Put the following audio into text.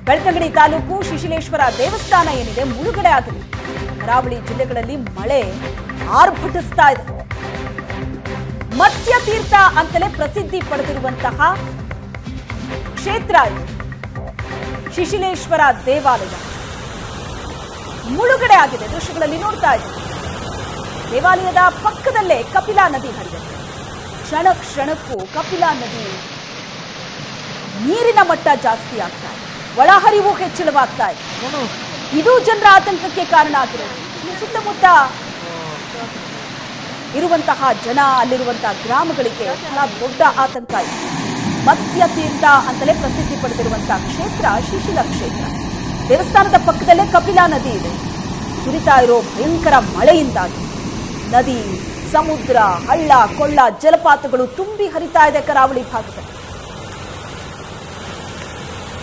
ಬೆಳ್ತಂಗಡಿ ತಾಲೂಕು ಶಿಶಿಲೇಶ್ವರ ದೇವಸ್ಥಾನ ಏನಿದೆ ಮುಳುಗಡೆ ಆಗಿದೆ. ಕರಾವಳಿ ಜಿಲ್ಲೆಗಳಲ್ಲಿ ಮಳೆ ಆರ್ಭಟಿಸ್ತಾ ಇದೆ. ಮತ್ಸ್ಯ ತೀರ್ಥ ಅಂತಲೇ ಪ್ರಸಿದ್ಧಿ ಪಡೆದಿರುವಂತಹ ಕ್ಷೇತ್ರ ಇದು. ಶಿಶಿಲೇಶ್ವರ ದೇವಾಲಯ ಮುಳುಗಡೆ ಆಗಿದೆ. ದೃಶ್ಯಗಳಲ್ಲಿ ನೋಡ್ತಾ ಇದ್ದೀವಿ. ದೇವಾಲಯದ ಪಕ್ಕದಲ್ಲೇ ಕಪಿಲಾ ನದಿ ಹರಿಯುತ್ತೆ. ಕ್ಷಣ ಕ್ಷಣಕ್ಕೂ ಕಪಿಲಾ ನದಿ ನೀರಿನ ಮಟ್ಟ ಜಾಸ್ತಿ ಆಗ್ತಾ ಇದೆ. ಒಳಹರಿವು ಹೆಚ್ಚಳವಾಗ್ತಾ ಇದೆ. ಇದು ಜನರ ಆತಂಕಕ್ಕೆ ಕಾರಣ ಆಗಿರೋದು. ಸುತ್ತಮುತ್ತ ಇರುವಂತಹ ಜನ, ಅಲ್ಲಿರುವಂತಹ ಗ್ರಾಮಗಳಿಗೆ ಬಹಳ ದೊಡ್ಡ ಆತಂಕ ಇದೆ. ಮತ್ಸ್ಯ ತೀರ್ಥ ಅಂತಲೇ ಪ್ರಸಿದ್ಧಿ ಪಡೆದಿರುವಂತಹ ಕ್ಷೇತ್ರ ಶಿಶಿಲ ಕ್ಷೇತ್ರ. ದೇವಸ್ಥಾನದ ಪಕ್ಕದಲ್ಲೇ ಕಪಿಲಾ ನದಿ ಇದೆ. ಸುರಿತಾ ಇರೋ ಭಯಂಕರ ಮಳೆಯಿಂದಾಗಿ ನದಿ, ಸಮುದ್ರ, ಹಳ್ಳ ಕೊಳ್ಳ, ಜಲಪಾತಗಳು ತುಂಬಿ ಹರಿತಾ ಇದೆ ಕರಾವಳಿ ಭಾಗದಲ್ಲಿ.